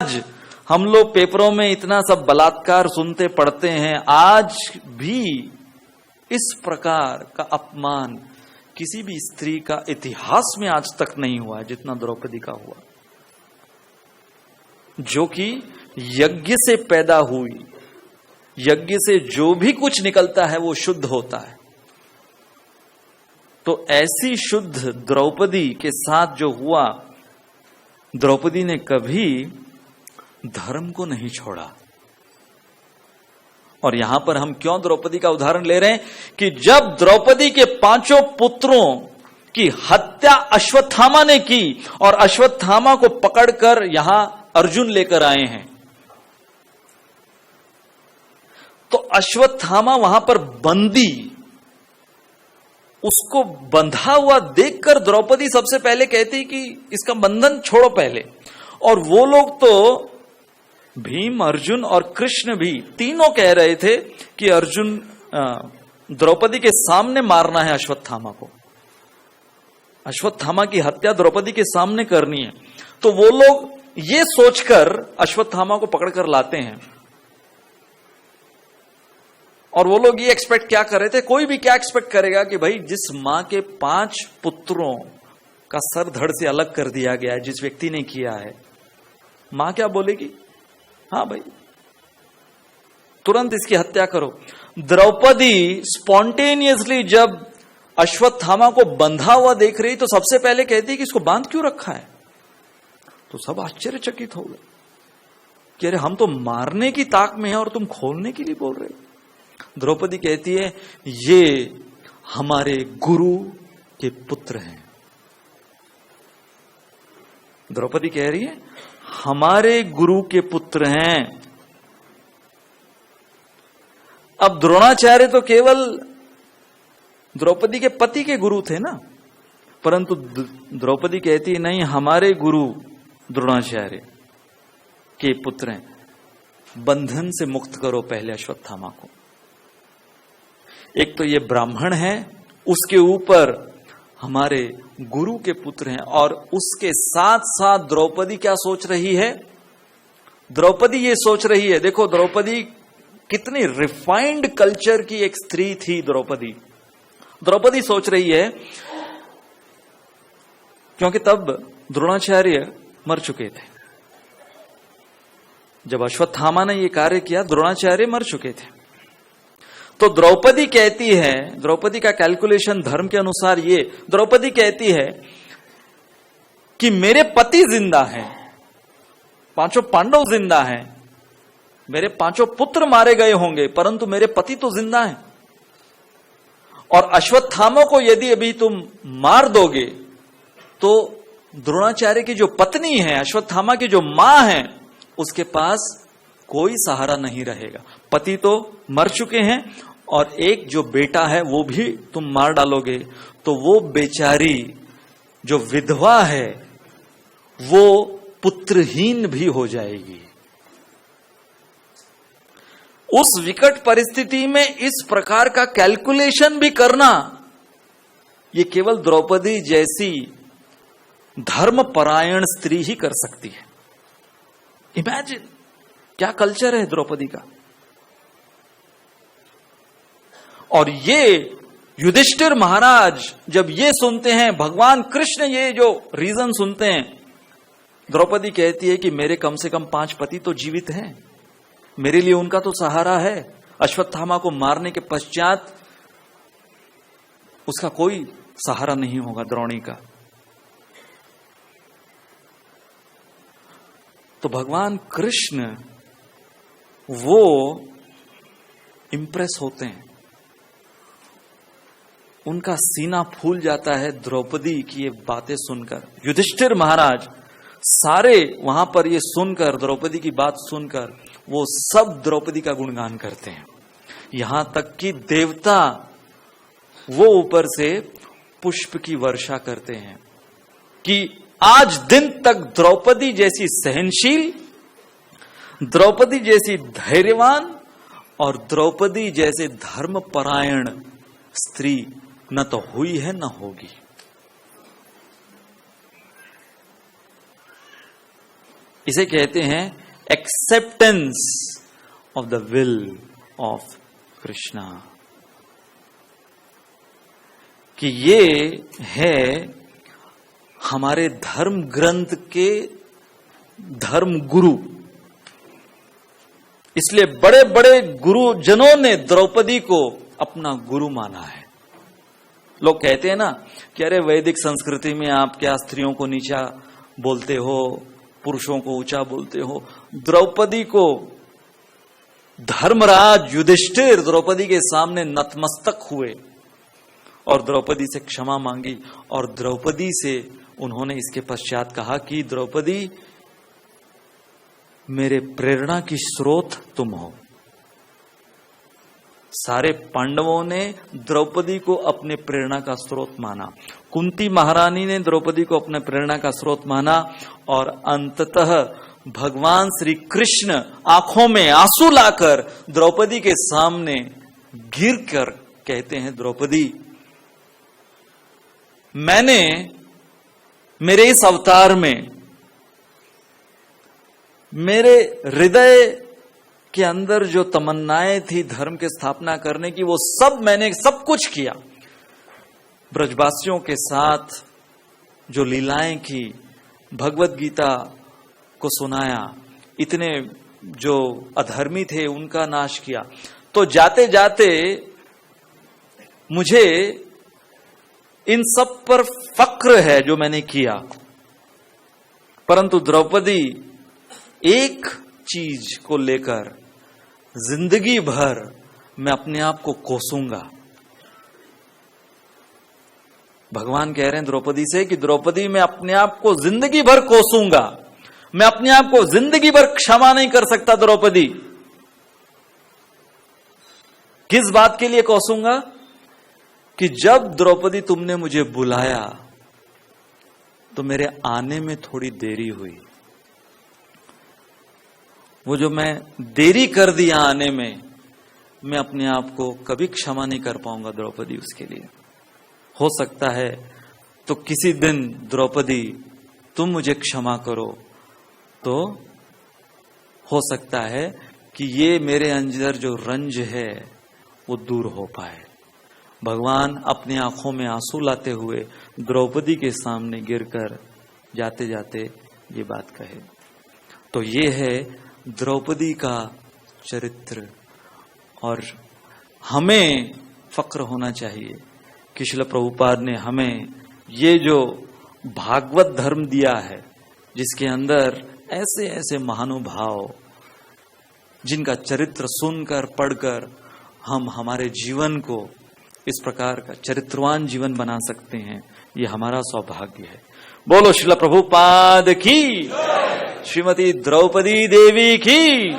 आज हम लोग पेपरों में इतना सब बलात्कार सुनते पढ़ते हैं, आज भी इस प्रकार का अपमान किसी भी स्त्री का इतिहास में आज तक नहीं हुआ है जितना द्रौपदी का हुआ, जो कि यज्ञ से पैदा हुई। यज्ञ से जो भी कुछ निकलता है वो शुद्ध होता है। तो ऐसी शुद्ध द्रौपदी के साथ जो हुआ, द्रौपदी ने कभी धर्म को नहीं छोड़ा। और यहां पर हम क्यों द्रौपदी का उदाहरण ले रहे हैं कि जब द्रौपदी के 5 पुत्रों की हत्या अश्वत्थामा ने की और अश्वत्थामा को पकड़कर यहां अर्जुन लेकर आए हैं, तो अश्वत्थामा वहां पर बंदी, उसको बंधा हुआ देखकर द्रौपदी सबसे पहले कहती कि इसका बंधन छोड़ो पहले। और वो लोग तो भीम, अर्जुन और कृष्ण भी तीनों कह रहे थे कि अर्जुन द्रौपदी के सामने मारना है अश्वत्थामा को, अश्वत्थामा की हत्या द्रौपदी के सामने करनी है। तो वो लोग ये सोचकर अश्वत्थामा को पकड़कर लाते हैं। और वो लोग ये एक्सपेक्ट क्या कर रहे थे, कोई भी क्या एक्सपेक्ट करेगा कि भाई जिस मां के 5 पुत्रों का सर धड़ से अलग कर दिया गया है, जिस व्यक्ति ने किया है, मां क्या बोलेगी, हाँ भाई तुरंत इसकी हत्या करो। द्रौपदी स्पॉन्टेनियसली जब अश्वत्थामा को बंधा हुआ देख रही तो सबसे पहले कहती है कि इसको बांध क्यों रखा है। तो सब आश्चर्यचकित हो गए कि अरे हम तो मारने की ताक में है और तुम खोलने के लिए बोल रहे हो। द्रौपदी कहती है ये हमारे गुरु के पुत्र हैं। द्रौपदी कह रही है हमारे गुरु के पुत्र हैं। अब द्रोणाचार्य तो केवल द्रौपदी के पति के गुरु थे ना, परंतु द्रौपदी कहती है नहीं, हमारे गुरु द्रोणाचार्य के पुत्र हैं। बंधन से मुक्त करो पहले अश्वत्थामा को। एक तो ये ब्राह्मण है, उसके ऊपर हमारे गुरु के पुत्र हैं। और उसके साथ साथ द्रौपदी क्या सोच रही है, द्रौपदी ये सोच रही है, देखो द्रौपदी कितनी रिफाइंड कल्चर की एक स्त्री थी। द्रौपदी सोच रही है, क्योंकि तब द्रोणाचार्य मर चुके थे। जब अश्वत्थामा ने यह कार्य किया, द्रोणाचार्य मर चुके थे। तो द्रौपदी कहती है, द्रौपदी का कैलकुलेशन धर्म के अनुसार ये, द्रौपदी कहती है कि मेरे पति जिंदा हैं, 5 पांडव जिंदा हैं, मेरे 5 पुत्र मारे गए होंगे, परंतु मेरे पति तो जिंदा हैं। और अश्वत्थामा को यदि अभी तुम मार दोगे तो द्रोणाचार्य की जो पत्नी है, अश्वत्थामा की जो मां है, उसके पास कोई सहारा नहीं रहेगा। पति तो मर चुके हैं और एक जो बेटा है वो भी तुम मार डालोगे तो वो बेचारी जो विधवा है वो पुत्रहीन भी हो जाएगी। उस विकट परिस्थिति में इस प्रकार का कैलकुलेशन भी करना, ये केवल द्रौपदी जैसी धर्मपरायण स्त्री ही कर सकती है। इमेजिन क्या कल्चर है द्रौपदी का। और ये युधिष्ठिर महाराज जब ये सुनते हैं, भगवान कृष्ण ये जो रीजन सुनते हैं, द्रौपदी कहती है कि मेरे कम से कम 5 पति तो जीवित हैं, मेरे लिए उनका तो सहारा है। अश्वत्थामा को मारने के पश्चात उसका कोई सहारा नहीं होगा, द्रोणी का। तो भगवान कृष्ण वो इंप्रेस होते हैं, उनका सीना फूल जाता है द्रौपदी की ये बातें सुनकर। युधिष्ठिर महाराज सारे वहां पर ये सुनकर, द्रौपदी की बात सुनकर, वो सब द्रौपदी का गुणगान करते हैं। यहां तक कि देवता वो ऊपर से पुष्प की वर्षा करते हैं कि आज दिन तक द्रौपदी जैसी सहनशील, द्रौपदी जैसी धैर्यवान और द्रौपदी जैसे धर्मपरायण स्त्री न तो हुई है न होगी। इसे कहते हैं acceptance of the will of Krishna, कि ये है हमारे धर्म ग्रंथ के धर्म गुरु। इसलिए बड़े बड़े गुरुजनों ने द्रौपदी को अपना गुरु माना है। लोग कहते हैं ना कि अरे वैदिक संस्कृति में आप क्या स्त्रियों को नीचा बोलते हो, पुरुषों को ऊंचा बोलते हो। द्रौपदी को धर्मराज युधिष्ठिर द्रौपदी के सामने नतमस्तक हुए और द्रौपदी से क्षमा मांगी, और द्रौपदी से उन्होंने इसके पश्चात कहा कि द्रौपदी मेरे प्रेरणा की स्रोत तुम हो। सारे पांडवों ने द्रौपदी को अपने प्रेरणा का स्रोत माना, कुंती महारानी ने द्रौपदी को अपने प्रेरणा का स्रोत माना, और अंततः भगवान श्री कृष्ण आंखों में आंसू लाकर द्रौपदी के सामने गिरकर कहते हैं, द्रौपदी मैंने मेरे इस अवतार में मेरे हृदय के अंदर जो तमन्नाएं थी धर्म की स्थापना करने की, वो सब मैंने सब कुछ किया। ब्रजवासियों के साथ जो लीलाएं की, भगवत गीता को सुनाया, इतने जो अधर्मी थे उनका नाश किया। तो जाते जाते मुझे इन सब पर फक्र है जो मैंने किया, परंतु द्रौपदी एक चीज को लेकर जिंदगी भर मैं अपने आप को कोसूंगा। भगवान कह रहे हैं द्रौपदी से कि द्रौपदी मैं अपने आप को जिंदगी भर कोसूंगा, मैं अपने आप को जिंदगी भर क्षमा नहीं कर सकता। द्रौपदी किस बात के लिए कोसूंगा? कि जब द्रौपदी तुमने मुझे बुलाया तो मेरे आने में थोड़ी देरी हुई, वो जो मैं देरी कर दिया आने में, मैं अपने आप को कभी क्षमा नहीं कर पाऊंगा द्रौपदी उसके लिए। हो सकता है तो किसी दिन द्रौपदी तुम मुझे क्षमा करो, तो हो सकता है कि ये मेरे अंदर जो रंज है वो दूर हो पाए। भगवान अपनी आंखों में आंसू लाते हुए द्रौपदी के सामने गिरकर जाते जाते ये बात कहे। तो ये है द्रौपदी का चरित्र, और हमें फक्र होना चाहिए कि श्रील प्रभुपाद ने हमें ये जो भागवत धर्म दिया है, जिसके अंदर ऐसे ऐसे महानुभाव जिनका चरित्र सुनकर पढ़कर हम हमारे जीवन को इस प्रकार का चरित्रवान जीवन बना सकते हैं, ये हमारा सौभाग्य है। बोलो श्रील प्रभुपाद की, श्रीमती द्रौपदी देवी की।